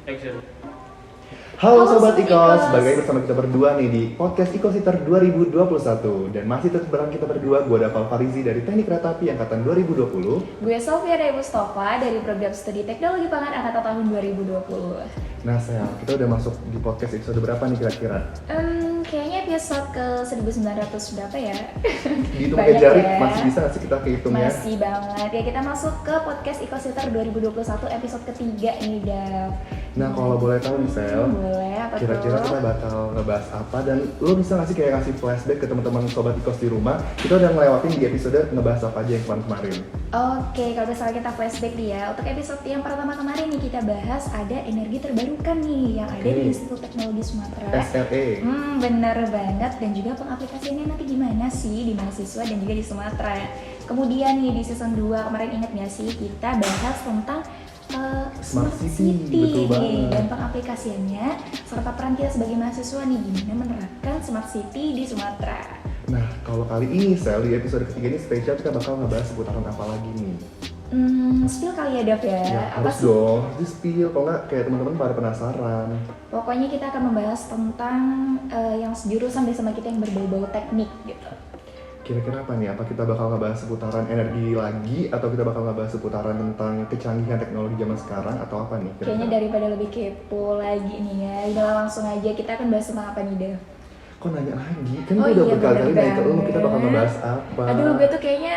Action. Halo Halo Sobat Sobat Ikos, Ikos. balik lagi bersama kita berdua nih di Podcast Ikositar 2021. Dan masih tetap bareng kita berdua, gue Daval Farizi dari Teknik Kereta Api Angkatan 2020. Gue Sofia dari Mustafa dari Program Studi Teknologi Pangan Angkatan tahun 2020. Nah Sel, kita udah masuk di podcast episode berapa nih kira-kira? Kayaknya episode ke 1900 berapa ya? Dihitung pakai jari, ya. masih bisa gak sih kita kehitungnya? Masih banget. Ya kita masuk ke Podcast Ikositar 2021 episode ketiga nih, Dav. Nah kalau boleh tahu nih Sel, Boleh, apa kira-kira tuh? kita bakal ngebahas apa dan lo bisa gak sih kayak ngasih flashback ke teman-teman Sobat Ikos di rumah? Kita udah ngelewatin di episode ngebahas apa aja yang kemarin-kemarin. Oke, kalau misalnya kita flashback nih ya, untuk episode yang pertama kemarin nih kita bahas ada energi terbarukan nih yang ada di Oke. Institut Teknologi Sumatera. SRE. Bener banget, dan juga pengaplikasiannya nanti gimana sih di mahasiswa dan juga di Sumatera. Kemudian nih di season 2 kemarin ingat gak sih kita bahas tentang Smart City, betul nih, banget. dan pengaplikasiannya serta peran kita sebagai mahasiswa nih gimana menerapkan Smart City di Sumatera. Nah, kalau kali ini Sel, di episode ketiga ini spesial kita bakal ngebahas seputaran apa lagi nih? Spill kali ya, Dav ya? Ya, Apa harus sih? dong, di spill, kalau nggak kayak teman-teman pada penasaran. Pokoknya kita akan membahas tentang yang sejurusan bersama kita yang berbau-bau teknik gitu. Kira-kira apa nih? Apa kita bakal ngebahas seputaran energi lagi? Atau kita bakal ngebahas seputaran tentang kecanggihan teknologi zaman sekarang? Atau apa nih? kira-kira? Kayaknya daripada lebih kepo lagi nih ya, udah langsung aja kita akan bahas tentang apa nih, Dav? Kok nanya lagi? Kan Oh gue udah iya, berkali-kali bener nanya ke lu, kita bakal banget. ngebahas apa? Aduh, gue tuh kayaknya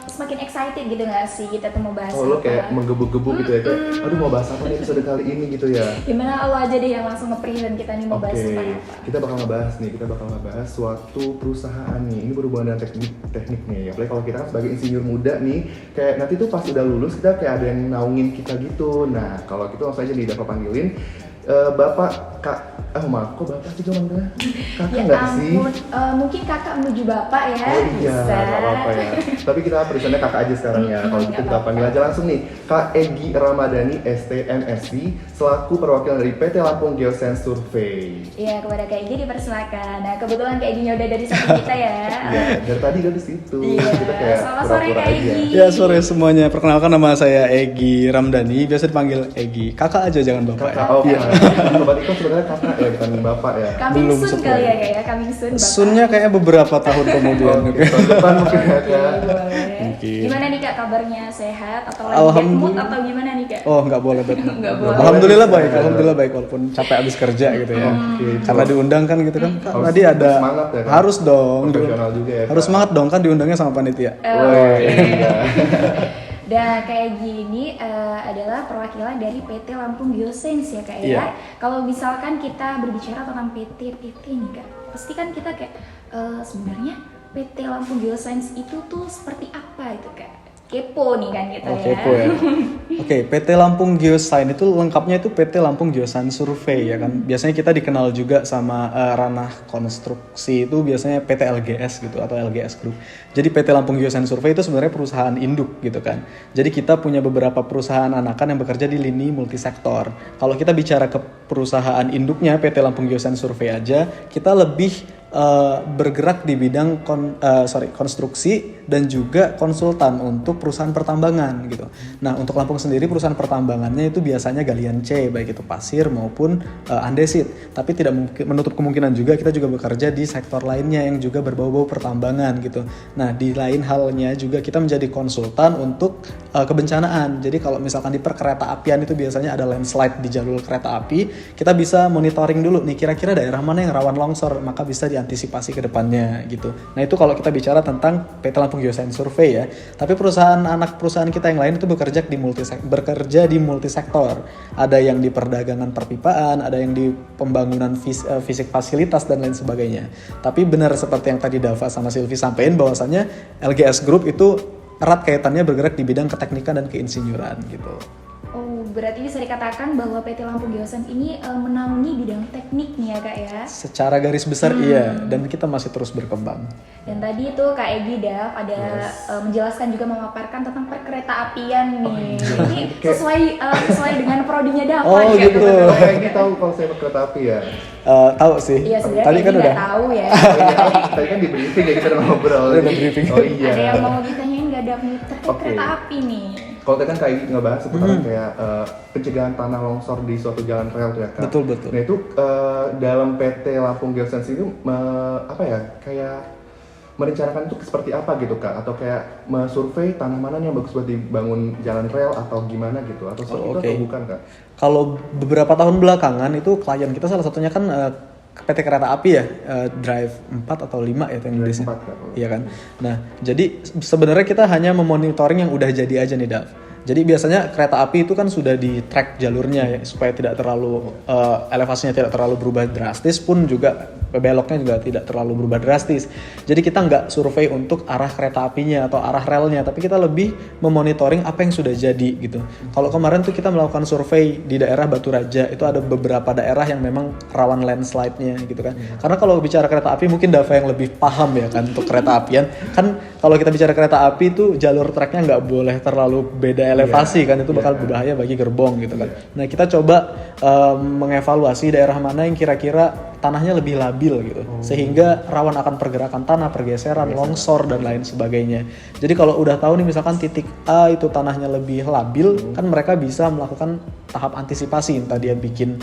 semakin excited gitu gak sih kita tuh mau bahas Oh, lo apa. kayak menggebu-gebu gitu ya? Kayak, aduh mau bahas apa nih episode kali ini gitu ya? Gimana lo aja deh yang langsung nge-present kita nih mau bahas Oke, tentang apa. kita bakal ngebahas suatu perusahaan nih. Ini berhubungan dengan teknik nih. Apalagi kalau kita kan sebagai insinyur muda nih, kayak nanti tuh pas udah lulus kita kayak ada yang naungin kita gitu. Nah, kalau gitu langsung aja nih dapat panggilin Bapak, Kak, maaf, kok Bapak sih gue manggilnya? Kakak Ya nggak sih? ampun, mungkin kakak menuju bapak ya. Oh iya, Bisa. nggak apa-apa ya. Tapi kita perisannya kakak aja sekarang ya. Kalau gitu nggak kita apa-apa. panggil aja langsung nih, Kak Egi Ramadhani STMSC selaku perwakilan dari PT Lampung Geoscience Survey. Iya, kepada Kak Egi dipersilakan. Nah, kebetulan Kak Eginya udah dari samping kita ya. Iya, dari tadi udah di situ. Iya, Kita kayak selamat sore, pura-pura Kak aja. Egi. Ya, sore semuanya. Perkenalkan nama saya Egi Ramdhani, biasa dipanggil Egi. Kakak aja, jangan bapak Kakak, ya. oh Iya. Sobat Iko sebenarnya kakak ya, bukan bapak ya. Coming Belum soon sesuai. kali ya, Kak ya? Coming soon, bapak. Sunnya kayaknya beberapa tahun kemudian. Oke, tahun depan mungkin ya Oke, Kak. boleh. Mungkin. Gimana nih Kak kabarnya, sehat atau lagi bad Alhamdulillah. mood atau gimana nih Kak? Oh, nggak boleh bet. Nggak boleh. Alhamdulillah baik, alhamdulillah baik walaupun capek abis kerja gitu ya. Oke, Karena diundang kan gitu kan. Kak, Harus tadi ada semangat ya, kan? harus dong. Profesional juga ya, Harus Kak. semangat dong kan diundangnya sama panitia. Woi, iya. Dan kayak gini adalah perwakilan dari PT Lampung Geoscience ya Kak ya. Iya. Kalau misalkan kita berbicara tentang PT nih Kak, pasti kan kita kayak sebenarnya PT Lampung Geoscience itu tuh seperti apa itu Kak? Kepo nih kan kita Oke, ya. kepo ya. Oke, PT Lampung Geoscience itu lengkapnya itu PT Lampung Geoscience Survey ya kan. Biasanya kita dikenal juga sama ranah konstruksi itu biasanya PT LGS gitu atau LGS Group. Jadi PT Lampung Geoscience Survey itu sebenarnya perusahaan induk gitu kan. Jadi kita punya beberapa perusahaan anakan yang bekerja di lini multisektor. Kalau kita bicara ke perusahaan induknya PT Lampung Geoscience Survey aja, kita lebih bergerak di bidang konstruksi dan juga konsultan untuk perusahaan pertambangan gitu. Nah, untuk Lampung sendiri perusahaan pertambangannya itu biasanya galian C, baik itu pasir maupun andesit. Tapi tidak menutup kemungkinan juga kita juga bekerja di sektor lainnya yang juga berbau-bau pertambangan gitu. Nah, di lain halnya juga kita menjadi konsultan untuk kebencanaan. Jadi kalau misalkan di perkereta apian itu biasanya ada landslide di jalur kereta api, kita bisa monitoring dulu nih kira-kira daerah mana yang rawan longsor, maka bisa diantisipasi ke depannya gitu. Nah, itu kalau kita bicara tentang PT Lampung Geoscience Survey ya. Tapi anak perusahaan kita yang lain itu bekerja di multisektor. Ada yang di perdagangan perpipaan, ada yang di pembangunan fisik fasilitas dan lain sebagainya. Tapi benar seperti yang tadi Dava sama Silvi sampaikan bahwasannya LGS Group itu erat kaitannya bergerak di bidang keteknikan dan keinsinyuran gitu. Oh, berarti bisa dikatakan bahwa PT Lampung Geoscience ini menaungi bidang teknik nih ya Kak ya. Secara garis besar iya, dan kita masih terus berkembang. Dan tadi itu Kak Egi Dav ada menjelaskan juga memaparkan tentang perkereta apian nih. Ini sesuai dengan prodinya Dav. Oh, ya, gitu. teman-teman. Kayak ini tahu kalau saya kereta api ya. Tahu sih. Iya sebenarnya Tadi Kak kan Egi udah. nggak tahu ya. Oh iya, tadi kan di briefing ya kita udah ngobrol. Udah briefing. Oh iya. Ada yang mau ditanyain nggak Dav nih terkait Oke. kereta api nih? Kalau tadi kan kayak ngebahas seputaran kayak pencegahan tanah longsor di suatu jalan rel tuh ya Kak. Betul, betul. Nah itu dalam PT Lampung Geosense itu apa ya kayak merencanakan itu seperti apa gitu Kak? Atau kayak survei tanah mana yang bagus buat dibangun jalan rel atau gimana gitu? Atau seperti itu atau bukan Kak? Kalau beberapa tahun belakangan itu klien kita salah satunya kan PT Kereta Api ya, Drive 4 atau 5 ya itu Inggrisnya. Iya kan. Nah, jadi sebenarnya kita hanya memonitoring yang udah jadi aja nih, Dav. Jadi biasanya kereta api itu kan sudah di track jalurnya ya supaya tidak terlalu elevasinya tidak terlalu berubah drastis, pun juga beloknya juga tidak terlalu berubah drastis. Jadi kita nggak survei untuk arah kereta apinya atau arah relnya, tapi kita lebih memonitoring apa yang sudah jadi gitu. Kalau kemarin tuh kita melakukan survei di daerah Batu Raja, itu ada beberapa daerah yang memang rawan landslide-nya gitu kan. Karena kalau bicara kereta api mungkin Dava yang lebih paham ya kan untuk kereta apian. Kan kalau kita bicara kereta api itu jalur tracknya nggak boleh terlalu beda elevasi kan, itu bakal berbahaya bagi gerbong gitu kan. Nah kita coba mengevaluasi daerah mana yang kira-kira tanahnya lebih labil gitu, sehingga rawan akan pergerakan tanah, pergeseran, longsor dan lain sebagainya. Jadi kalau udah tahu nih misalkan titik A itu tanahnya lebih labil, kan mereka bisa melakukan tahap antisipasi, entah dia bikin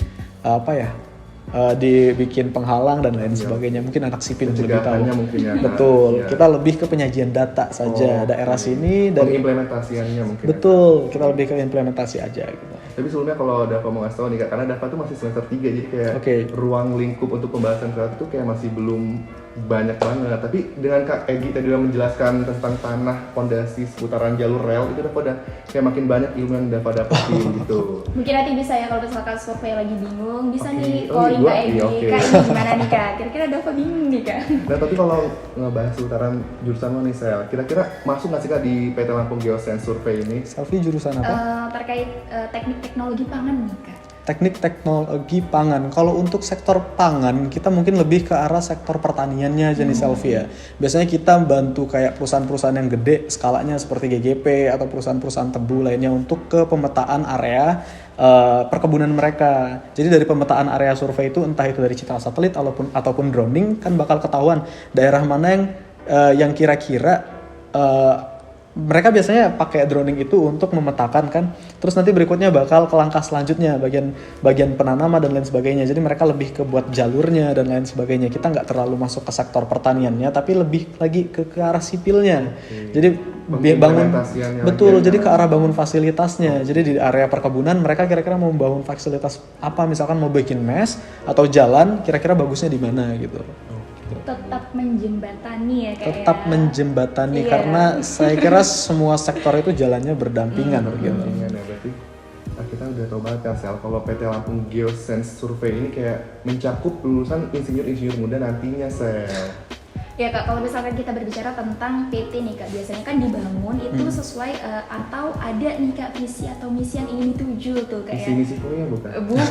dibikin penghalang dan lain sebagainya. Mungkin anak sipil lebih tahu. Ya, betul. Kita lebih ke penyajian data saja. Daerah sini dari implementasiannya mungkin. Betul. Kita lebih ke implementasi aja gitu. Tapi sebelumnya kalau Dava mau ngasih tahu nih Kak, karena Dava tuh masih semester 3, jadi kayak ruang lingkup untuk pembahasan kereta itu kayak masih belum banyak banget. Tapi dengan Kak Egi tadi udah menjelaskan tentang tanah, fondasi, seputaran jalur rel, itu Dava udah kayak makin banyak ilmu yang Dava dapetin gitu. Mungkin nanti bisa ya kalau misalkan survei lagi bingung, bisa nih calling Kak Egi. Kak Egi gimana nih Kak? Kira-kira Dava bingung nih Kak? Nah tapi kalau ngebahas seputaran jurusan lo nih Sel, kira-kira masuk nggak sih Kak di PT Lampung Geosense Survey ini? Selfie jurusan apa? Terkait teknik teknologi pangan nih Kak. Teknik teknologi pangan. Kalau untuk sektor pangan, kita mungkin lebih ke arah sektor pertaniannya aja nih Selfie ya. Biasanya kita bantu kayak perusahaan-perusahaan yang gede, skalanya seperti GGP atau perusahaan-perusahaan tebu lainnya untuk ke pemetaan area perkebunan mereka. Jadi dari pemetaan area survei itu, entah itu dari citra satelit ataupun droning, kan bakal ketahuan daerah mana yang kira-kira mereka biasanya pakai droning itu untuk memetakan kan, terus nanti berikutnya bakal ke langkah selanjutnya bagian penanaman dan lain sebagainya. Jadi mereka lebih ke buat jalurnya dan lain sebagainya. Kita nggak terlalu masuk ke sektor pertaniannya, tapi lebih lagi ke arah sipilnya. Jadi bangun betul, jadi ke arah bangun fasilitasnya. Jadi di area perkebunan mereka kira-kira mau membangun fasilitas apa, misalkan mau bikin mes atau jalan, kira-kira bagusnya di mana gitu. Tetap menjembatani ya kayak tetap menjembatani karena saya kira semua sektor itu jalannya berdampingan gitu. Ya, berarti kita udah tahu banget kan Sel, kalau PT Lampung Geosense Survey ini kayak mencakup lulusan insinyur-insinyur muda nantinya Sel. Ya Kak, kalau misalkan kita berbicara tentang PT nih Kak, biasanya kan dibangun itu sesuai atau ada nih Kak visi atau misi yang ingin dituju tuh kayak visi misi ya bukan? Bukan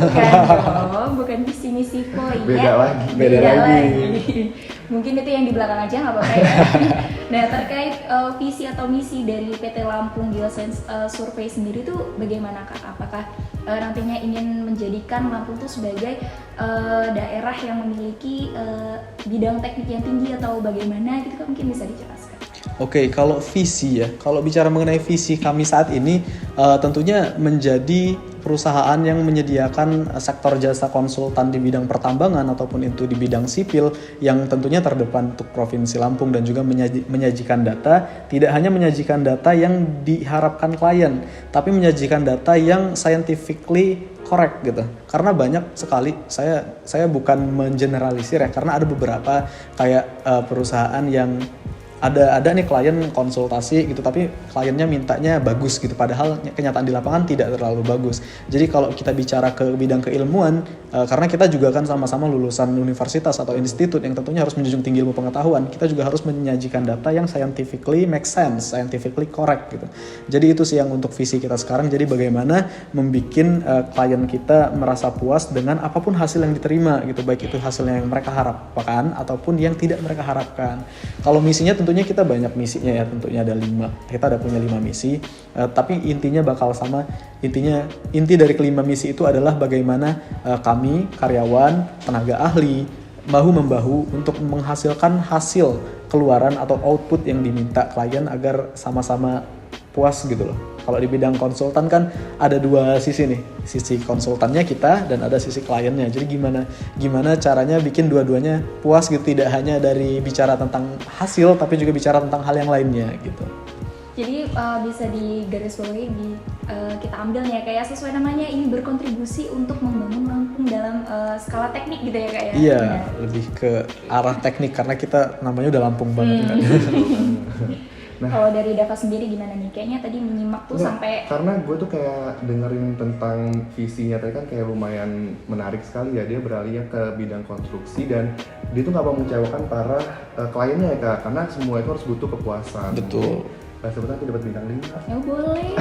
dong, bukan visi misi beda lagi. Mungkin itu yang di belakang aja nggak apa-apa ya. Nah terkait visi atau misi dari PT Lampung Geosense Survey sendiri tuh bagaimana Kak? Apakah nantinya ingin menjadikan Lampung tuh sebagai daerah yang memiliki bidang teknik yang tinggi atau bagaimana gitu kan, mungkin bisa dijelaskan. Oke, kalau visi ya, kalau bicara mengenai visi kami saat ini tentunya menjadi perusahaan yang menyediakan sektor jasa konsultan di bidang pertambangan ataupun itu di bidang sipil yang tentunya terdepan untuk Provinsi Lampung, dan juga menyajikan data, tidak hanya menyajikan data yang diharapkan klien, tapi menyajikan data yang scientifically correct gitu. Karena banyak sekali, saya bukan mengeneralisir ya, karena ada beberapa kayak perusahaan yang ada nih klien konsultasi gitu, tapi kliennya mintanya bagus gitu, padahal kenyataan di lapangan tidak terlalu bagus. Jadi kalau kita bicara ke bidang keilmuan, karena kita juga kan sama-sama lulusan universitas atau institut yang tentunya harus menjunjung tinggi ilmu pengetahuan, kita juga harus menyajikan data yang scientifically make sense, scientifically correct gitu. Jadi itu sih yang untuk visi kita sekarang. Jadi bagaimana membuat klien kita merasa puas dengan apapun hasil yang diterima gitu, baik itu hasilnya yang mereka harapkan ataupun yang tidak mereka harapkan. Kalau misinya tentunya kita banyak misinya ya, tentunya ada 5. Kita ada punya 5 misi, tapi intinya bakal sama. Inti dari kelima misi itu adalah bagaimana kami, karyawan, tenaga ahli, bahu-membahu untuk menghasilkan hasil keluaran atau output yang diminta klien agar sama-sama puas gitu loh. Kalau di bidang konsultan kan ada dua sisi nih, sisi konsultannya kita dan ada sisi kliennya. Jadi gimana caranya bikin dua-duanya puas gitu, tidak hanya dari bicara tentang hasil tapi juga bicara tentang hal yang lainnya gitu. Jadi bisa digarisbawahi kita ambilnya kayak sesuai namanya ini berkontribusi untuk membangun Lampung dalam skala teknik gitu ya Kak ya? Iya, lebih ke arah teknik karena kita namanya udah Lampung banget kan. Nah, kalau dari Dava sendiri gimana nih? Kayaknya tadi menyimak tuh sampai karena gue tuh kayak dengerin tentang visinya tadi kan kayak lumayan menarik sekali ya, dia beralih ke bidang konstruksi dan dia tuh nggak mau mengecewakan para kliennya ya Kak, karena semua itu harus butuh kepuasan. Betul. Nah, sebetulnya aku dapat bintang 5. ya boleh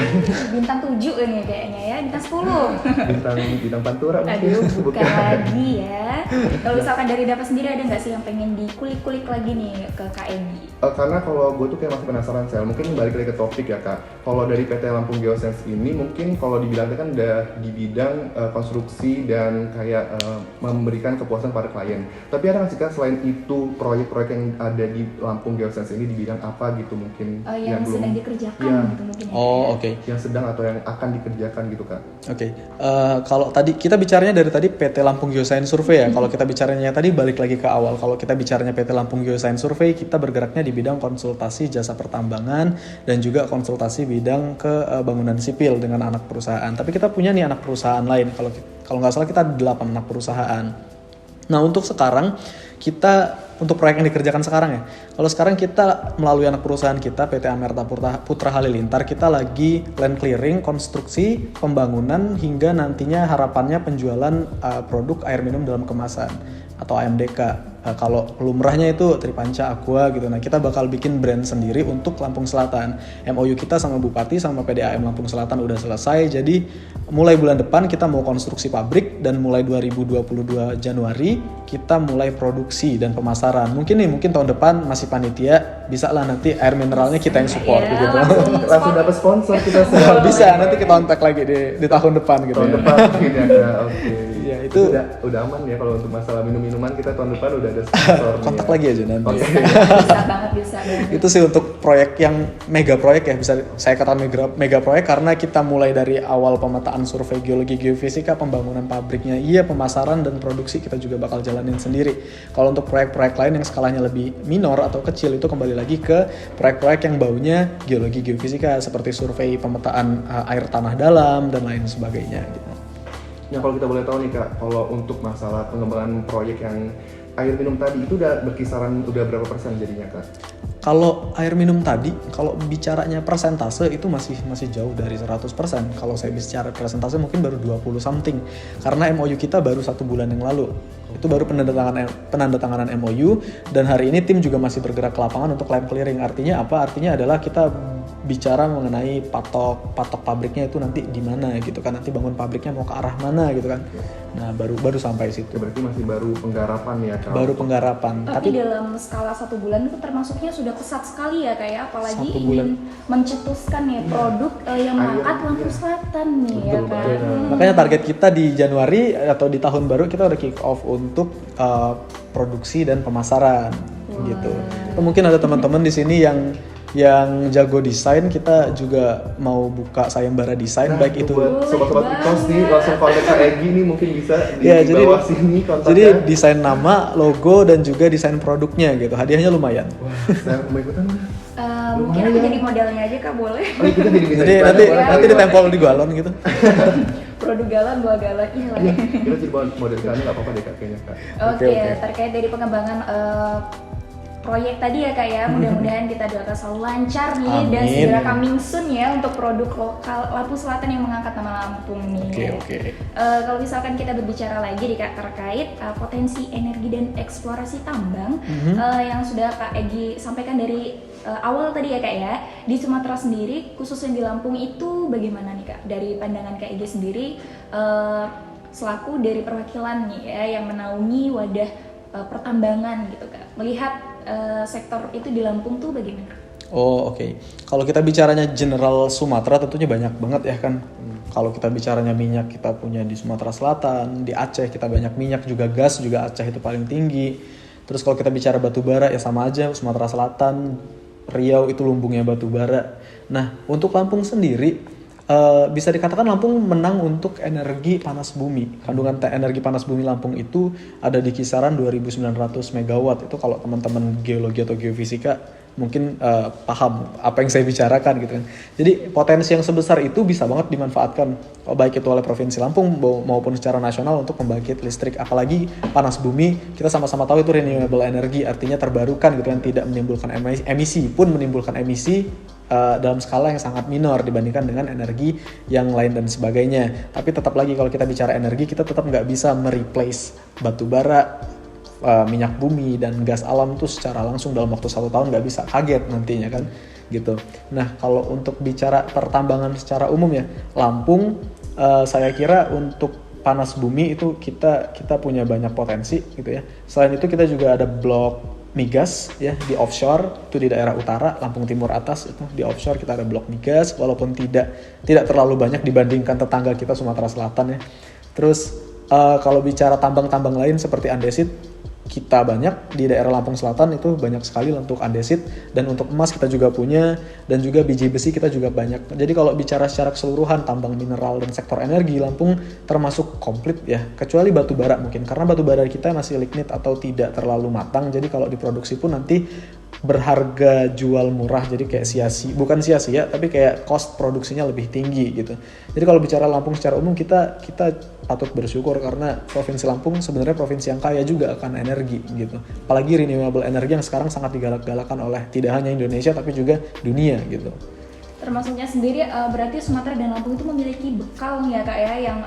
bintang 7 ini kayaknya ya, bintang 10. Bintang Pantura mungkin. Aduh, bukan lagi ya. Kalau misalkan dari Dava sendiri ada nggak sih yang pengen dikulik-kulik lagi nih ke Kak Egi? Karena kalau gue tuh kayak masih penasaran Sel, mungkin balik lagi ke topik ya Kak. Kalau dari PT Lampung Geosense ini mungkin kalau dibilangnya kan udah di bidang konstruksi dan kayak memberikan kepuasan pada klien. Tapi ada nggak sih Kak selain itu proyek-proyek yang ada di Lampung Geosense ini di bidang apa gitu mungkin? Yang sedang dikerjakan ya, gitu mungkin ya. Oh, oke. Yang sedang atau yang akan dikerjakan gitu Kak. Oke, kalau tadi kita bicaranya dari tadi PT Lampung Geoscience Survey ya. Kalau kita bicaranya tadi balik lagi ke awal. Kalau kita bicaranya PT Lampung Geoscience Survey, kita bergeraknya di bidang konsultasi jasa pertambangan dan juga konsultasi bidang ke bangunan sipil dengan anak perusahaan. Tapi kita punya nih anak perusahaan lain. Kalau nggak salah kita ada 8 anak perusahaan. Nah untuk sekarang untuk proyek yang dikerjakan sekarang ya. Kalau sekarang kita melalui anak perusahaan kita PT Amerta Putra Halilintar, kita lagi land clearing, konstruksi, pembangunan hingga nantinya harapannya penjualan produk air minum dalam kemasan atau AMDK. Kalau lumrahnya itu Tripanca Aqua gitu. Nah, kita bakal bikin brand sendiri untuk Lampung Selatan. MOU kita sama Bupati sama PDAM Lampung Selatan udah selesai. Jadi mulai bulan depan kita mau konstruksi pabrik dan mulai 2022 Januari kita mulai produksi dan pemasaran. Mungkin tahun depan masih panitia, bisa lah nanti air mineralnya kita yang support ya, gitu. Langsung dapat sponsor kita Bisa nanti kita kontak lagi di tahun depan gitu. Tahun ya. depan mungkin ya Kak. Oke. Ya, itu udah aman ya kalau untuk masalah minum-minuman kita tahun depan udah ada sponsor. kontak lagi aja nanti. bisa banget. Itu sih untuk proyek yang mega proyek ya, bisa saya katakan mega proyek karena kita mulai dari awal pemetaan survei geologi geofisika, pembangunan pabriknya, pemasaran dan produksi kita juga bakal jalanin sendiri. Kalau untuk proyek-proyek lain yang skalanya lebih minor atau kecil itu kembali lagi ke proyek-proyek yang baunya geologi geofisika seperti survei pemetaan air tanah dalam dan lain sebagainya gitu. Nah kalau kita boleh tahu nih Kak, kalau untuk masalah pengembangan proyek yang air minum tadi itu udah berkisaran berapa persen jadinya Kak? Kalau air minum tadi, kalau bicaranya persentase itu masih jauh dari 100%. Kalau saya bicara persentase mungkin baru 20 something. Karena MOU kita baru 1 bulan yang lalu. Itu baru penandatanganan MOU dan hari ini tim juga masih bergerak ke lapangan untuk land clearing. Artinya apa? Artinya adalah kita bicara mengenai patok pabriknya itu nanti di mana gitu kan, nanti bangun pabriknya mau ke arah mana gitu kan. Nah baru sampai situ. Berarti masih baru penggarapan ya Kak? Baru penggarapan. Tapi dalam skala 1 bulan itu termasuknya sudah pesat sekali ya kayak, apalagi 1 bulan. ingin mencetuskan ya produk yang mengangkat Lampung Selatan nih ya kan. Makanya target kita di Januari atau di tahun baru kita udah kick off untuk produksi dan pemasaran gitu. Atau mungkin ada teman-teman di sini yang jago desain, kita juga mau buka sayembara desain, baik itu buat sobat-sobat e-commerce nih langsung kontak Kak Egi nih, mungkin bisa di bawah sini kontaknya. Jadi desain nama, logo dan juga desain produknya gitu. Hadiahnya lumayan. Wah, saya mau ikutan nggak? Mungkin aku jadi modelnya aja Kak, boleh? Oh, kita jadi bisa Jadi iklan. nanti ditempel di galon gitu. Produk galon, buah galon, iya lah. Iya, kita jadi model iklannya nggak apa-apa deh Kak kayaknya Kak. Oke, terkait dari pengembangan proyek tadi ya Kak ya, mudah-mudahan kita doakan selalu lancar nih. Amin. Dan segera coming soon ya untuk produk lokal Lampung Selatan yang mengangkat nama Lampung nih. Oke. Kalau misalkan kita berbicara lagi di Kak terkait potensi energi dan eksplorasi tambang yang sudah Kak Egi sampaikan dari awal tadi ya Kak ya, di Sumatera sendiri khususnya di Lampung itu bagaimana nih Kak, dari pandangan Kak Egi sendiri selaku dari perwakilan nih ya yang menaungi wadah pertambangan gitu Kak, melihat sektor itu di Lampung tuh bagaimana? Oh oke. Kalau kita bicaranya general Sumatera tentunya banyak banget ya kan. Kalau kita bicaranya minyak kita punya di Sumatera Selatan, di Aceh kita banyak minyak, juga gas juga Aceh itu paling tinggi. Terus kalau kita bicara batu bara ya sama aja, Sumatera Selatan, Riau itu lumbungnya batu bara. Nah untuk Lampung sendiri bisa dikatakan Lampung menang untuk energi panas bumi. Kandungan energi panas bumi Lampung itu ada di kisaran 2.900 megawatt. Itu kalau teman-teman geologi atau geofisika mungkin paham apa yang saya bicarakan gitu kan. Jadi potensi yang sebesar itu bisa banget dimanfaatkan baik itu oleh Provinsi Lampung maupun secara nasional untuk membangkit listrik. Apalagi panas bumi, kita sama-sama tahu itu renewable energy, artinya terbarukan gitu kan, tidak menimbulkan emisi, pun menimbulkan emisi dalam skala yang sangat minor dibandingkan dengan energi yang lain dan sebagainya. Tapi tetap lagi kalau kita bicara energi, kita tetap nggak bisa mereplace batu bara, minyak bumi dan gas alam itu secara langsung dalam waktu 1 tahun, nggak bisa, kaget nantinya kan gitu. Nah kalau untuk bicara pertambangan secara umum ya, Lampung saya kira untuk panas bumi itu kita punya banyak potensi gitu ya. Selain itu kita juga ada blok migas ya di offshore, itu di daerah utara Lampung Timur atas, itu di offshore kita ada blok migas, walaupun tidak terlalu banyak dibandingkan tetangga kita Sumatera Selatan ya. Terus kalau bicara tambang-tambang lain seperti andesit, kita banyak di daerah Lampung Selatan itu banyak sekali untuk andesit, dan untuk emas kita juga punya, dan juga biji besi kita juga banyak. Jadi kalau bicara secara keseluruhan tambang mineral dan sektor energi, Lampung termasuk komplit ya, kecuali batu bara mungkin, karena batu bara kita masih lignit atau tidak terlalu matang, jadi kalau diproduksi pun nanti berharga jual murah, jadi kayak bukan sia-sia tapi kayak cost produksinya lebih tinggi gitu. Jadi kalau bicara Lampung secara umum, kita patut bersyukur karena Provinsi Lampung sebenarnya provinsi yang kaya juga akan energi gitu. Apalagi renewable energy yang sekarang sangat digalak-galakan oleh tidak hanya Indonesia tapi juga dunia gitu. Termasuknya sendiri berarti Sumatera dan Lampung itu memiliki bekal ya Kak ya, yang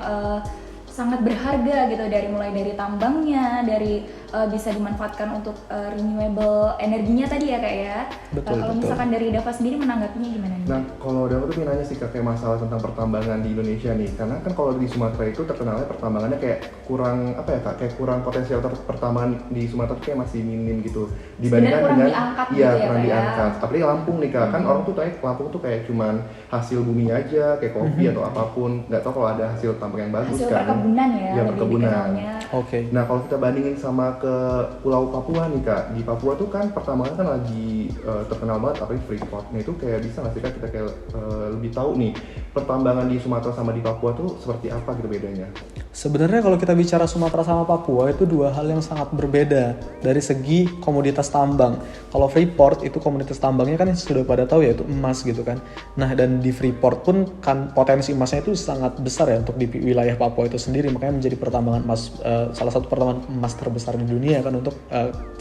sangat berharga gitu, mulai dari tambangnya, dari bisa dimanfaatkan untuk renewable energinya tadi ya Kak ya. Kalau misalkan dari Dava sendiri menanggapinya gimana nih? Nah kalau Dava tuh nanya sih Kak, kayak masalah tentang pertambangan di Indonesia nih, karena kan kalau di Sumatera itu terkenalnya pertambangannya kayak kurang apa ya Kak, kayak kurang potensial pertambangan di Sumatera tuh kayak masih minim gitu dibandingkan kurang dengan diangkat iya gitu ya, kurang Kak, diangkat. Tapi Lampung nih Kak, kan orang tuh kayak Lampung tuh kayak cuman hasil bumi aja, kayak kopi atau apapun, nggak tahu kalau ada hasil tambang yang bagus hasil kan. perkebunan ya, Iya, lebih perkebunan. dikenalnya. Oke. Nah kalau kita bandingin sama ke Pulau Papua nih Kak, di Papua tuh kan pertambangan kan lagi terkenal banget, apalagi Freeport. Nah itu kayak bisa nggak sih Kak kita kayak lebih tahu nih pertambangan di Sumatera sama di Papua tuh seperti apa gitu bedanya? Sebenarnya kalau kita bicara Sumatera sama Papua itu dua hal yang sangat berbeda dari segi komoditas tambang. Kalau Freeport itu komoditas tambangnya kan sudah pada tahu ya, itu emas gitu kan. Nah dan di Freeport pun kan potensi emasnya itu sangat besar ya untuk di wilayah Papua itu sendiri, makanya menjadi pertambangan emas salah satu pertambangan emas terbesar di dunia kan untuk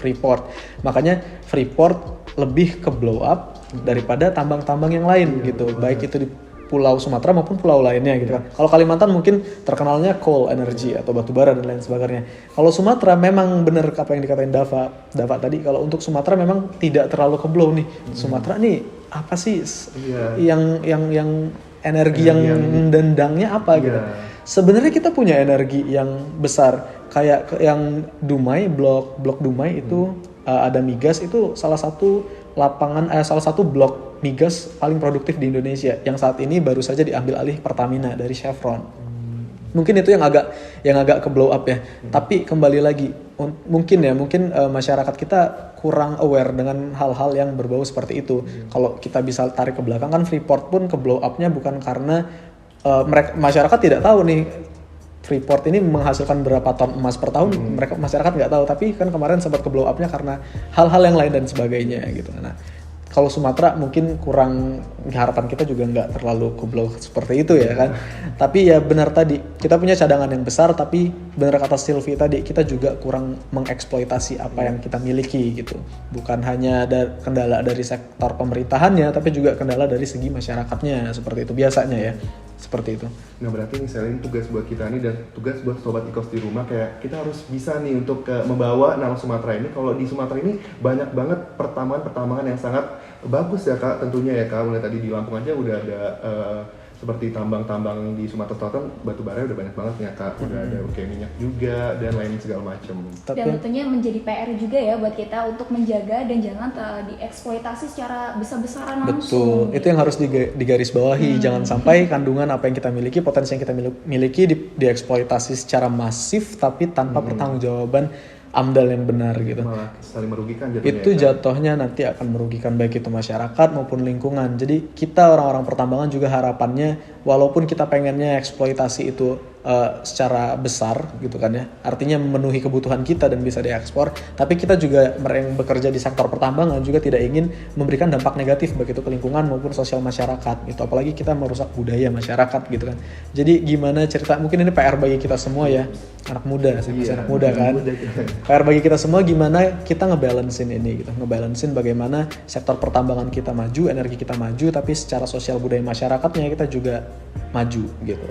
Freeport. Makanya Freeport lebih ke blow up daripada tambang-tambang yang lain gitu, baik itu di Pulau Sumatera maupun pulau lainnya gitu kan. Kalau Kalimantan mungkin terkenalnya coal energy atau batu bara dan lain sebagainya. Kalau Sumatera memang benar apa yang dikatain Dava tadi, kalau untuk Sumatera memang tidak terlalu keblow nih. Sumatera nih apa sih yang energi yang dendangnya apa gitu. Sebenarnya kita punya energi yang besar kayak yang Dumai, blok Dumai itu ada migas, itu salah satu blok migas paling produktif di Indonesia yang saat ini baru saja diambil alih Pertamina dari Chevron. Mungkin itu yang agak ke blow up ya. Tapi kembali lagi mungkin masyarakat kita kurang aware dengan hal-hal yang berbau seperti itu. Kalau kita bisa tarik ke belakang kan Freeport pun ke blow up-nya bukan karena masyarakat tidak tahu nih Freeport ini menghasilkan berapa ton emas per tahun, masyarakat nggak tahu, tapi kan kemarin sempat ke blow up-nya karena hal-hal yang lain dan sebagainya gitu. Nah, kalau Sumatera mungkin kurang, harapan kita juga nggak terlalu ke blow seperti itu ya kan. Tapi ya benar tadi, kita punya cadangan yang besar, tapi benar kata Sylvie tadi, kita juga kurang mengeksploitasi apa yang kita miliki gitu. Bukan hanya ada kendala dari sektor pemerintahannya, tapi juga kendala dari segi masyarakatnya, seperti itu biasanya ya. Seperti itu. Nah berarti misalnya tugas buat kita nih dan tugas buat sobat Ikos di rumah, kayak kita harus bisa nih untuk membawa nama Sumatera ini. Kalau di Sumatera ini banyak banget pertambangan yang sangat bagus ya Kak, tentunya ya Kak. Mulai tadi di Lampung aja udah ada seperti tambang-tambang di Sumatera Selatan, batu bara udah banyak banget ya Kak. Udah ada kayak minyak juga dan lain segala macam. Dan tentunya menjadi PR juga ya buat kita untuk menjaga dan jangan dieksploitasi secara besar-besaran langsung. Betul, itu yang harus digarisbawahi. Jangan sampai kandungan apa yang kita miliki, potensi yang kita miliki dieksploitasi secara masif tapi tanpa pertanggungjawaban AMDAL yang benar gitu. Malah saling merugikan jatuhnya. Itu jatuhnya nanti akan merugikan baik itu masyarakat maupun lingkungan. Jadi kita orang-orang pertambangan juga harapannya walaupun kita pengennya eksploitasi itu secara besar gitu kan ya, artinya memenuhi kebutuhan kita dan bisa diekspor, tapi kita juga yang bekerja di sektor pertambangan juga tidak ingin memberikan dampak negatif baik itu ke lingkungan maupun sosial masyarakat gitu, apalagi kita merusak budaya masyarakat gitu kan. Jadi gimana cerita, mungkin ini PR bagi kita semua ya, anak muda, saya masih anak muda kan, PR bagi kita semua gimana kita ngebalancein ini gitu, ngebalancein bagaimana sektor pertambangan kita maju, energi kita maju, tapi secara sosial budaya masyarakatnya kita juga maju gitu.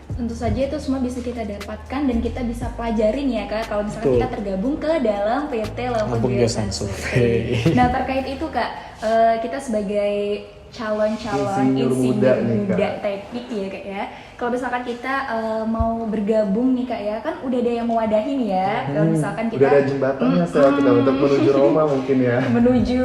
Tentu saja itu semua bisa kita dapatkan dan kita bisa pelajarin ya Kak kalau misalkan kita tergabung ke dalam PT Lampung Geosan Survey. Nah terkait itu Kak, kita sebagai calon-calon insinyur muda teknik ya Kak ya, kalau misalkan kita mau bergabung nih Kak ya, kan udah ada yang mewadahin ya, kalau misalkan kita udah ada jembatannya kita untuk menuju Roma mungkin ya, menuju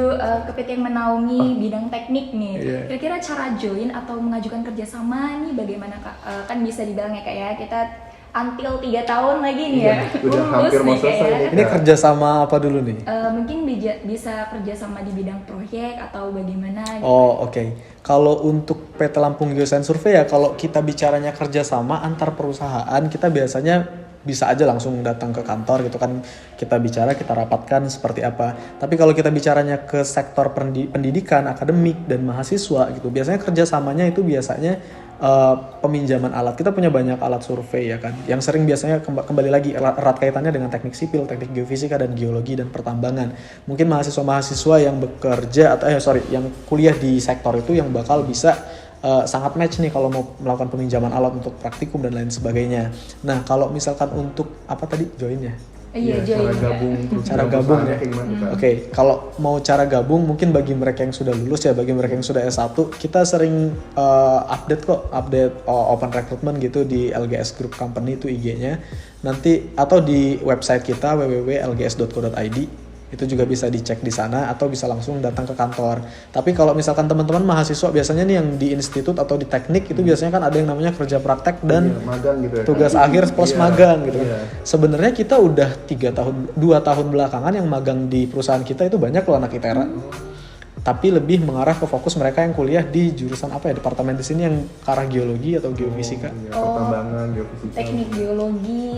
ke PT yang menaungi bidang teknik nih. Kira-kira cara join atau mengajukan kerjasama nih bagaimana Kak? Kan bisa dibilang ya Kak ya, kita until 3 tahun lagi nih ya, udah hampir mau selesai nih. Ini kerjasama apa dulu nih? Mungkin bisa kerjasama di bidang proyek atau bagaimana gitu. Oh oke. Kalau untuk PT Lampung Geoscience Survey ya, kalau kita bicaranya kerjasama antar perusahaan, kita biasanya bisa aja langsung datang ke kantor gitu kan, kita bicara, kita rapatkan seperti apa. Tapi kalau kita bicaranya ke sektor pendidikan, akademik dan mahasiswa gitu, biasanya kerjasamanya itu biasanya peminjaman alat. Kita punya banyak alat survei ya kan, yang sering biasanya kembali lagi erat kaitannya dengan teknik sipil, teknik geofisika dan geologi dan pertambangan. Mungkin mahasiswa-mahasiswa yang bekerja atau yang kuliah di sektor itu yang bakal bisa sangat match nih kalau mau melakukan peminjaman alat untuk praktikum dan lain sebagainya. Nah kalau misalkan untuk apa tadi joinnya? Iya, join cara gabung ya. Oke, kalau mau cara gabung mungkin bagi mereka yang sudah lulus ya, bagi mereka yang sudah S1, kita sering update open recruitment gitu di LGS Group Company itu IG-nya. Nanti atau di website kita www.lgs.co.id. Itu juga bisa dicek di sana atau bisa langsung datang ke kantor. Tapi kalau misalkan teman-teman mahasiswa biasanya nih yang di institut atau di teknik itu biasanya kan ada yang namanya kerja praktek dan magang gitu ya, tugas akhir plus magang gitu kan. Sebenarnya kita udah 2 tahun belakangan yang magang di perusahaan kita itu banyak loh anak ITERA. Tapi lebih mengarah ke fokus mereka yang kuliah di jurusan apa ya, departemen di sini yang ke arah geologi atau geofisika. Pertambangan, geofisika. Teknik geologi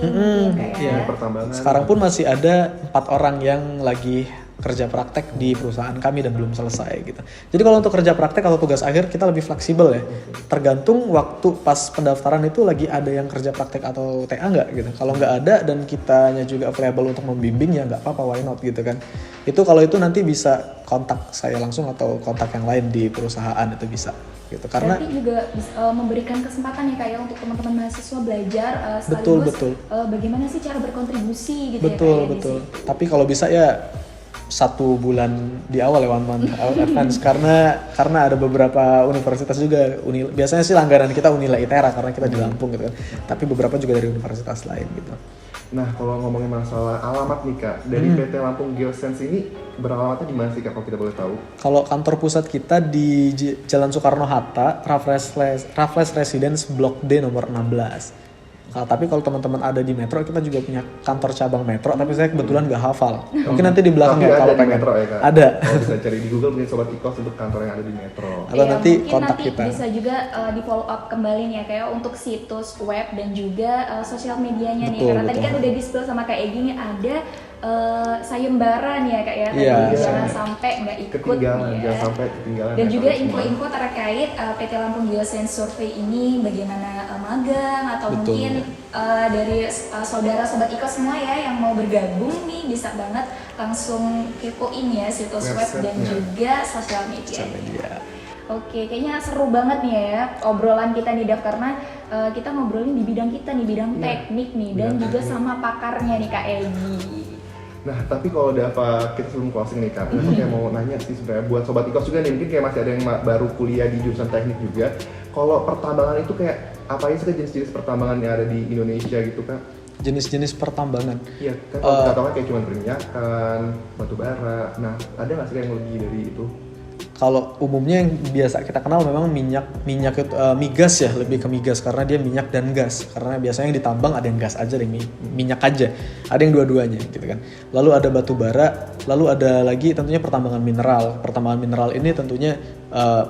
kayak pertambangan. Sekarang pun masih ada 4 orang yang lagi kerja praktek di perusahaan kami dan belum selesai gitu. Jadi kalau untuk kerja praktek atau tugas akhir kita lebih fleksibel ya. Tergantung waktu pas pendaftaran itu lagi ada yang kerja praktek atau TA nggak gitu. Kalau nggak ada dan kitanya juga available untuk membimbing ya nggak apa-apa, why not gitu kan. Itu kalau itu nanti bisa kontak saya langsung atau kontak yang lain di perusahaan itu bisa gitu. Karena berarti juga memberikan kesempatan ya Kak ya untuk teman-teman mahasiswa belajar sekaligus bagaimana sih cara berkontribusi gitu betul. Tapi kalau bisa ya 1 bulan di awal ya advance karena ada beberapa universitas juga biasanya sih langganan kita Unila ITERA karena kita di Lampung gitu kan, tapi beberapa juga dari universitas lain gitu. Nah kalau ngomongin masalah alamat nih Kak, dari PT Lampung Geoscience ini beralamatnya di mana sih Kak kalau kita boleh tahu? Kalau kantor pusat kita di Jalan Soekarno-Hatta, Raffles Residence Blok D nomor 16. Nah, tapi kalau teman-teman ada di Metro, kita juga punya kantor cabang Metro, tapi saya kebetulan nggak hafal. Mungkin nanti di belakang ya kalau pengen. Metro, ya, Kak? Ada. Oh, bisa cari di Google mungkin Sobat Ikos untuk kantor yang ada di Metro. Atau nanti kontak kita. Bisa juga di follow up kembali nih ya kayak untuk situs web dan juga sosial medianya nih. Karena tadi kan udah di-spill sama Kak Egy nih ada sayembaran ya Kak ya. Jangan sampai nggak ikut ketinggalan, ya. Jangan sampai ketinggalan. Dan juga info-info terkait PT Lampung Geoscience Survey ini bagaimana magang atau mungkin dari saudara Sobat Iko semua ya yang mau bergabung nih bisa banget langsung kepoin ya situs web dan juga sosial media. Oke, kayaknya seru banget nih ya obrolan kita nih Dav, karena kita ngobrolin di bidang kita nih, bidang teknik nih dan juga sama pakarnya nih Kak Egy. Nah, tapi kalau udah apa kita sebelum closing nih Kak, aku kayak mau nanya sih sebenarnya buat Sobat Ikos juga nih, mungkin kayak masih ada yang baru kuliah di jurusan teknik juga. Kalau pertambangan itu kayak apa aja sih jenis-jenis pertambangan yang ada di Indonesia gitu Kak? Jenis-jenis pertambangan? Iya, kan kalau kita tahu kan kayak cuma perminyakan, batu bara. Nah, ada nggak sih yang lebih dari itu? Kalau umumnya yang biasa kita kenal memang minyak itu migas ya, lebih ke migas karena dia minyak dan gas. Karena biasanya yang ditambang ada yang gas aja, ada yang minyak aja, ada yang dua-duanya gitu kan. Lalu ada batu bara, lalu ada lagi tentunya pertambangan mineral. Pertambangan mineral ini tentunya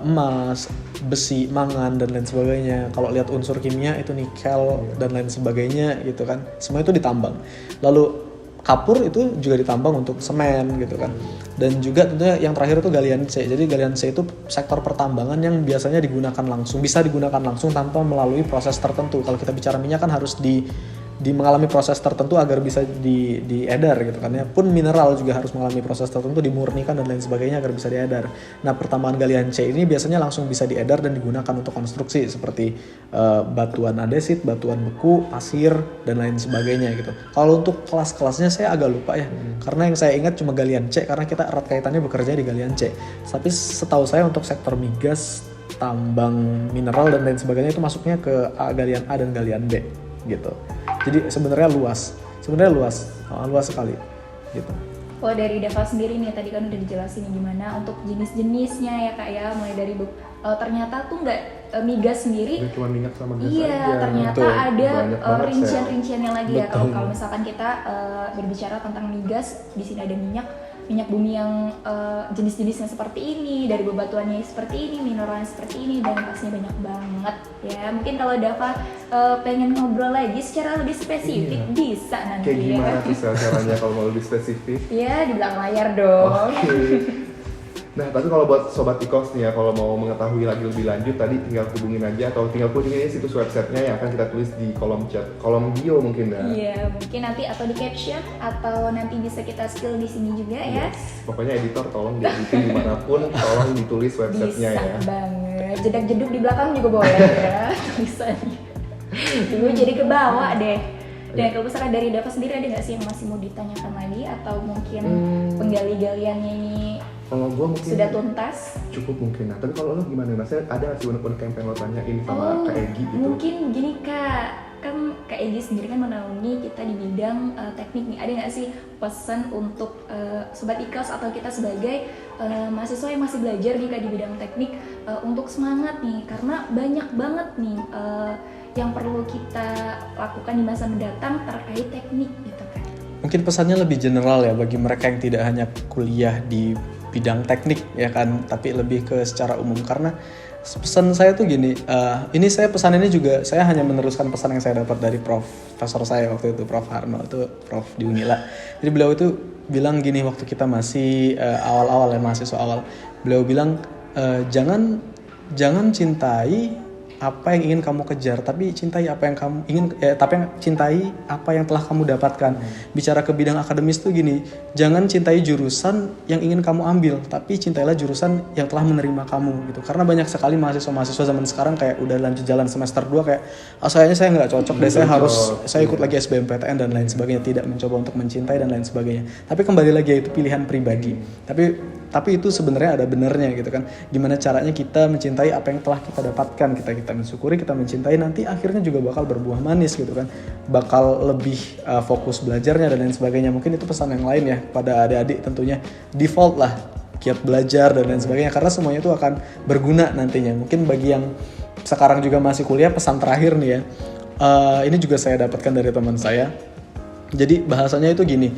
emas, besi, mangan dan lain sebagainya. Kalau lihat unsur kimia itu nikel dan lain sebagainya gitu kan. Semua itu ditambang. Lalu kapur itu juga ditambang untuk semen gitu kan. Dan juga tentunya yang terakhir itu galian C. Jadi galian C itu sektor pertambangan yang biasanya digunakan langsung, bisa digunakan langsung tanpa melalui proses tertentu. Kalau kita bicara minyak kan harus mengalami proses tertentu agar bisa diedar gitu kan ya. Pun mineral juga harus mengalami proses tertentu, dimurnikan dan lain sebagainya agar bisa diedar. Nah, pertambangan galian C ini biasanya langsung bisa diedar dan digunakan untuk konstruksi seperti batuan andesit, batuan beku, pasir dan lain sebagainya gitu. Kalau untuk kelas-kelasnya saya agak lupa ya. Karena yang saya ingat cuma galian C karena kita erat kaitannya bekerja di galian C. Tapi setahu saya untuk sektor migas, tambang mineral dan lain sebagainya itu masuknya ke galian A dan galian B gitu. Jadi sebenarnya luas sekali gitu. Oh, dari Dava sendiri nih tadi kan udah dijelasin gimana untuk jenis-jenisnya ya Kak ya, mulai dari ternyata tuh nggak migas sendiri. Cuma minyak sama gas iya, aja. ternyata Betul. ada Rincian-rinciannya lagi ya. Kalau misalkan kita berbicara tentang migas, di sini ada minyak bumi yang jenis-jenisnya seperti ini, dari bebatuannya seperti ini, mineralnya seperti ini, dan pastinya banyak banget ya. Mungkin kalau Dava pengen ngobrol lagi secara lebih spesifik bisa nanti. Kayak gimana tuh caranya kalau mau lebih spesifik? Ya, di belakang layar dong. Oke. Nah, tapi kalau buat Sobat Ikos nih ya, kalau mau mengetahui lagi lebih lanjut, tadi tinggal hubungin aja atau tinggal kunjungin situs websitenya yang akan kita tulis di kolom chat, kolom bio mungkin ya. Iya, mungkin nanti atau di caption atau nanti bisa kita spill di sini juga ya. Pokoknya editor tolong dieditin dimanapun, tolong ditulis websitenya Bisa ya. banget. Jedak-jeduk di belakang juga boleh ya tulisannya. Dulu jadi ke bawah deh. Dan kalau misalkan dari Dava sendiri ada nggak sih yang masih mau ditanyakan lagi atau mungkin penggali-galiannya ini Kalau gue mungkin sudah tuntas? cukup mungkin. Nah, tapi kalau lo gimana? Maksudnya ada nggak sih unek-unek yang pengen lo tanyain sama Kak Egi gitu? Mungkin gini Kak, kan Kak Egi sendiri kan menaungi kita di bidang teknik nih. Ada nggak sih pesan untuk Sobat Ikos atau kita sebagai mahasiswa yang masih belajar nih Kak di bidang teknik untuk semangat nih? Karena banyak banget nih yang perlu kita lakukan di masa mendatang terkait teknik gitu kan. Mungkin pesannya lebih general ya bagi mereka yang tidak hanya kuliah di bidang teknik ya kan, tapi lebih ke secara umum. Karena pesan saya tuh gini, pesan ini juga saya hanya meneruskan pesan yang saya dapat dari profesor saya waktu itu, Prof Harno, itu Prof di Unila. Jadi beliau itu bilang gini waktu kita masih awal-awal ya, mahasiswa awal, beliau bilang jangan cintai apa yang ingin kamu kejar, tapi cintai apa yang kamu ingin, cintai apa yang telah kamu dapatkan. Bicara ke bidang akademis tuh gini, jangan cintai jurusan yang ingin kamu ambil, tapi cintailah jurusan yang telah menerima kamu gitu. Karena banyak sekali mahasiswa zaman sekarang kayak udah lanjut jalan semester 2 kayak sayangnya saya nggak cocok deh, saya ikut lagi SBMPTN dan lain sebagainya, tidak mencoba untuk mencintai dan lain sebagainya. Tapi kembali lagi itu pilihan pribadi. Tapi itu sebenarnya ada benernya gitu kan. Gimana caranya kita mencintai apa yang telah kita dapatkan, kita mensyukuri, kita mencintai, nanti akhirnya juga bakal berbuah manis gitu kan. Bakal lebih fokus belajarnya dan lain sebagainya. Mungkin itu pesan yang lain ya pada adik-adik, tentunya default lah giat belajar dan lain sebagainya, karena semuanya itu akan berguna nantinya. Mungkin bagi yang sekarang juga masih kuliah, pesan terakhir nih ya. Ini juga saya dapatkan dari teman saya. Jadi bahasanya itu gini,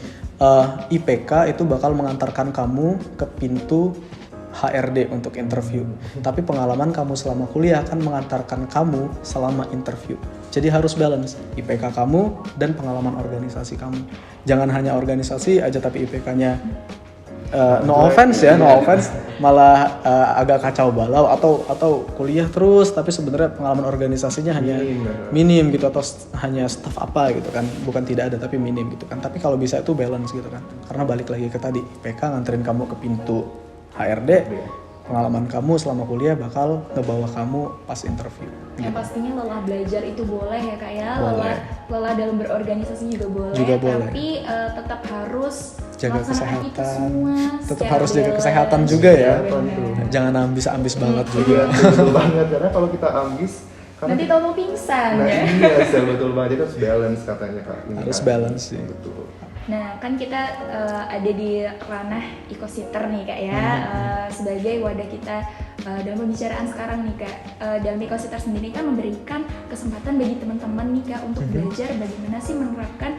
IPK itu bakal mengantarkan kamu ke pintu HRD untuk interview. Tapi pengalaman kamu selama kuliah akan mengantarkan kamu selama interview. Jadi harus balance IPK kamu dan pengalaman organisasi kamu. Jangan hanya organisasi aja tapi IPK-nya no offense, malah agak kacau balau, atau kuliah terus tapi sebenarnya pengalaman organisasinya hanya minim gitu, atau hanya staff apa gitu kan, bukan tidak ada tapi minim gitu kan. Tapi kalau bisa itu balance gitu kan, karena balik lagi ke tadi, IPK nganterin kamu ke pintu HRD, pengalaman kamu selama kuliah bakal ngebawa kamu pas interview. Yang pastinya lelah belajar itu boleh ya Kak ya, lelah dalam berorganisasi juga boleh, tapi tetap harus jaga melaksanakan itu kesehatan, semua tetap secara harus jaga balance. kesehatan juga ya. Benar. Jangan ambis banget juga. Iya, betul banget, karena kalau kita ambis Nanti tahu mau pingsan Nah ya. iya Sel, betul banget, itu harus balance katanya Kak. Ini Harus kan. balance sih. Betul. Nah, kan kita ada di ranah eco-sitter nih Kak ya, sebagai wadah kita dalam pembicaraan sekarang nih Kak. Dalam eco-sitter sendiri kan memberikan kesempatan bagi teman-teman nih Kak untuk belajar bagaimana sih menerapkan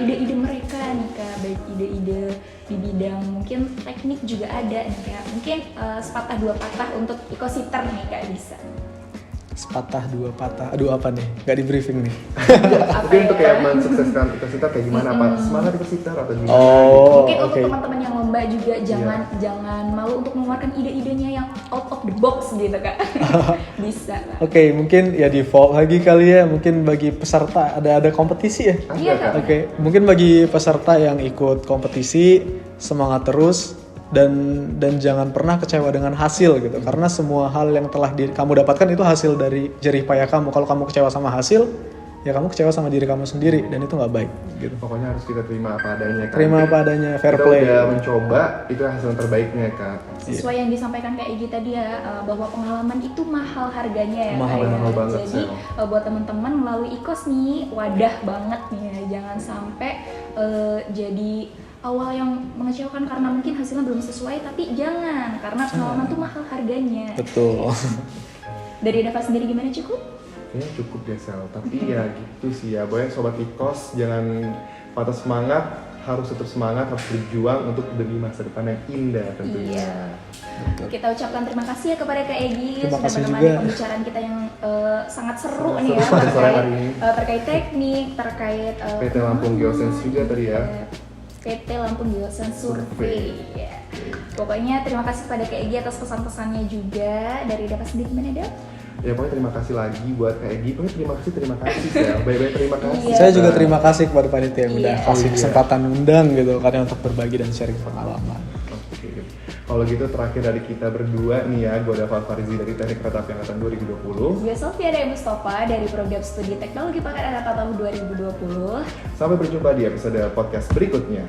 ide-ide mereka nih Kak, baik ide-ide di bidang mungkin teknik juga ada nih Kak. Mungkin sepatah dua patah untuk eco-sitter nih Kak bisa. Sepatah dua patah. Aduh apa nih? Gak di briefing nih. Apa Mungkin ya, untuk kayak Kak? mensukseskan eco-sitter kayak gimana Pak? Semangat eco-sitter atau gimana? Oh, Mungkin untuk oke. teman-teman yang lomba juga jangan malu untuk mengeluarkan ide-idenya yang out of the box gitu Kak. Bisa Kak. Oke, mungkin ya default lagi kali ya. Mungkin bagi peserta ada kompetisi ya. Ada, Iya, Kak. Kak. Oke, mungkin bagi peserta yang ikut kompetisi semangat terus dan jangan pernah kecewa dengan hasil gitu. Karena semua hal yang telah kamu dapatkan itu hasil dari jerih payah kamu. Kalau kamu kecewa sama hasil, ya kamu kecewa sama diri kamu sendiri dan itu nggak baik gitu. Pokoknya harus kita terima apa adanya Kak. Terima apa adanya, fair Kita play. udah mencoba, itu hasil yang terbaiknya Kak. Sesuai yang disampaikan Kak Egy tadi ya, bahwa pengalaman itu mahal harganya ya Mahal, Kak, ya. mahal banget, Jadi Sel. buat teman-teman melalui IKOS nih wadah banget nih ya. Jangan sampai jadi awal yang mengecewakan karena mungkin hasilnya belum sesuai, tapi jangan, karena pengalaman tuh mahal harganya. Betul. Dari Dava sendiri gimana, cukup? Kayaknya cukup deh Sel, tapi ya gitu sih ya. Pokoknya Sobat Ikos jangan patah semangat, harus tetap semangat, harus berjuang untuk demi masa depan yang indah tentunya. Iya. Kita ucapkan terima kasih ya kepada Kak Egy Terima sudah kasih menemani juga. pembicaraan kita yang sangat seru Sangat nih ya seru pada sore hari ini. terkait teknik, terkait PT Lampung Geosense juga tadi ya. PT Lampung Geosense Survey. Ya. Pokoknya terima kasih kepada Kak Egy atas pesan-pesannya juga. Dari Dava sendiri gimana, Dav? Ya pokoknya terima kasih lagi buat Kak Egy. Pokoknya terima kasih Sel. Baik-baik terima kasih. Iya. Saya juga terima kasih kepada panitia yang udah Iya. kasih Iya. kesempatan undang gitu karena untuk berbagi dan sharing pengalaman. Oke. Kalau gitu terakhir dari kita berdua nih ya, gue Dava Farzi dari Teknik Kereta Api Angkatan 2020. Gue Sofia dari Mustafa dari Program Studi Teknologi Pakar Angkatan tahun 2020. Sampai berjumpa di episode podcast berikutnya.